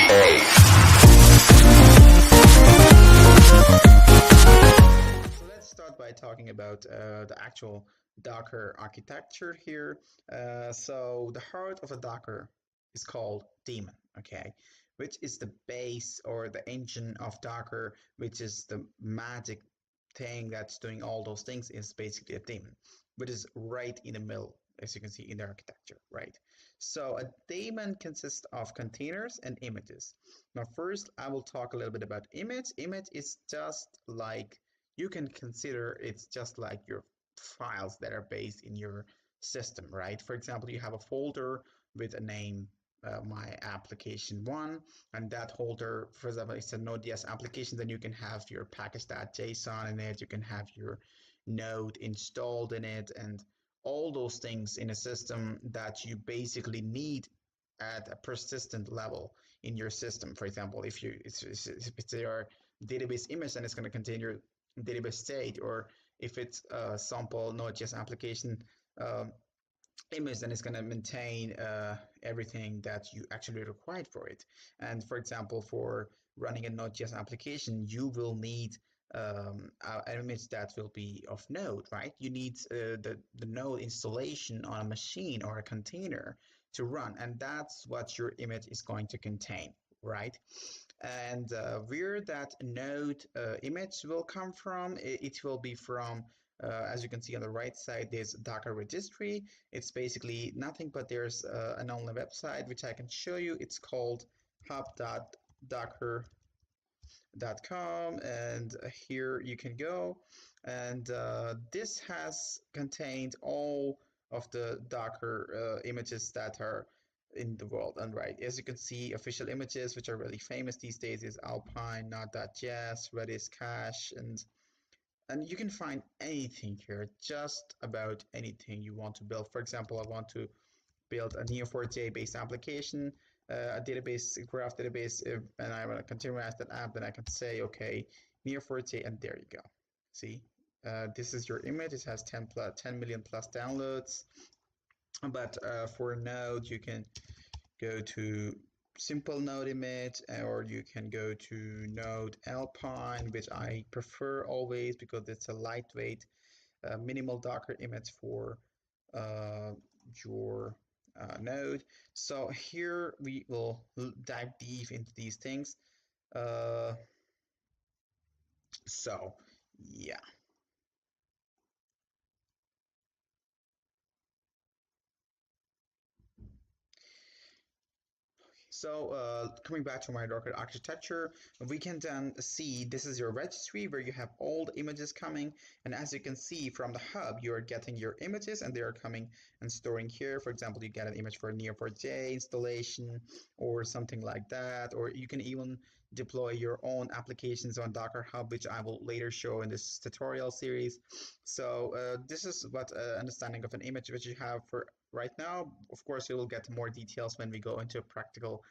So let's start by talking about the actual Docker architecture here. So the heart of a Docker is called daemon, okay, which is the base or the engine of Docker, which is the magic thing that's doing all those things is basically a daemon, which is right in the middle, as you can see in the architecture, right? So a daemon consists of containers and images. Now, first, I will talk a little bit about image. Image is just like you can consider it's just like your files that are based in your system, right? For example, you have a folder with a name, my application one, and that folder, for example, it's a Node.js application, then you can have your package.json in it, you can have your node installed in it, and all those things in a system that you basically need at a persistent level in your system. For example, if it's your database image, then it's going to contain your database state, or if it's a sample Node.js application um, image, then it's going to maintain everything that you actually required for it. And for example, for running a Node.js application, you will need an image that will be of Node, right? You need the Node installation on a machine or a container to run, and that's what your image is going to contain, right? And where that node image will come from, it will be from, as you can see on the right side, there's Docker registry. It's basically nothing, but there's an online website which I can show you. It's called hub.docker.com, and here you can go. And this has contained all of the Docker images that are in the world. And right, as you can see, official images which are really famous these days is Alpine, Node.js, Redis Cache, and you can find anything here, just about anything you want to build. For example, I want to build a Neo4j based application, a database, a graph database, and I want to containerize that app, then I can say, okay, Neo4j, and there you go. See, this is your image. It has 10 million plus downloads. But for Node, you can go to simple Node image, or you can go to Node Alpine, which I prefer always because it's a lightweight, minimal Docker image for your node. So here we will dive deep into these things. So yeah. So coming back to my Docker architecture, we can then see this is your registry where you have all the images coming. And as you can see from the hub, you're getting your images and they are coming and storing here. For example, you get an image for Neo4j installation or something like that. Or you can even deploy your own applications on Docker Hub, which I will later show in this tutorial series. So this is what understanding of an image which you have for right now. Of course, we will get more details when we go into a practical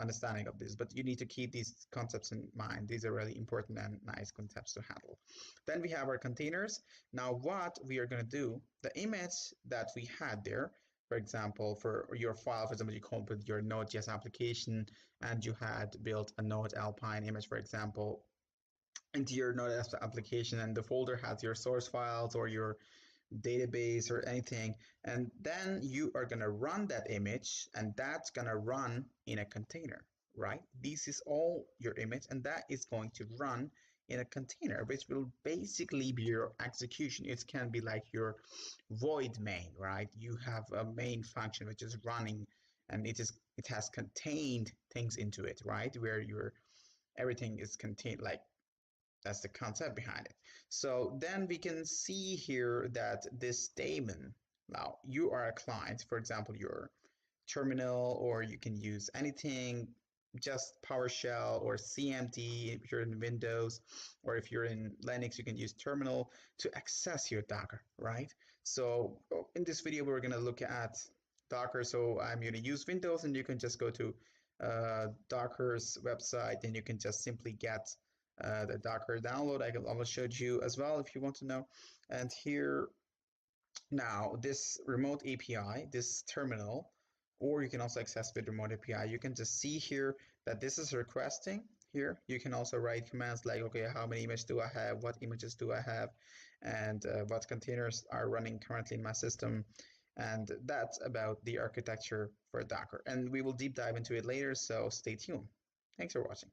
understanding of this, but you need to keep these concepts in mind. These are really important and nice concepts to handle. Then we have our containers. Now what we are going to do, the image that we had there, for example, for your file, for example, you opened your Node.js application and you had built a Node Alpine image, for example, into your Node.js application, and the folder has your source files or your database or anything, and then you are going to run that image, and that's going to run in a container, right? This is all your image, and that is going to run in a container, which will basically be your execution. It can be like your void main, right? You have a main function which is running, and it has contained things into it, right? Where your everything is contained, like that's the concept behind it. So then we can see here that this daemon, now you are a client, for example, your terminal, or you can use anything, just PowerShell or CMD if you're in Windows, or if you're in Linux, you can use terminal to access your Docker, right? So in this video, we're going to look at Docker. So I'm going to use Windows, and you can just go to Docker's website, and you can just simply get the Docker download. I will show you as well if you want to know. And here now, this remote API, this terminal, or you can also access with remote API. You can just see here that this is requesting here. You can also write commands like, okay, how many images do I have? What images do I have? And what containers are running currently in my system? And that's about the architecture for Docker. And we will deep dive into it later, so stay tuned. Thanks for watching.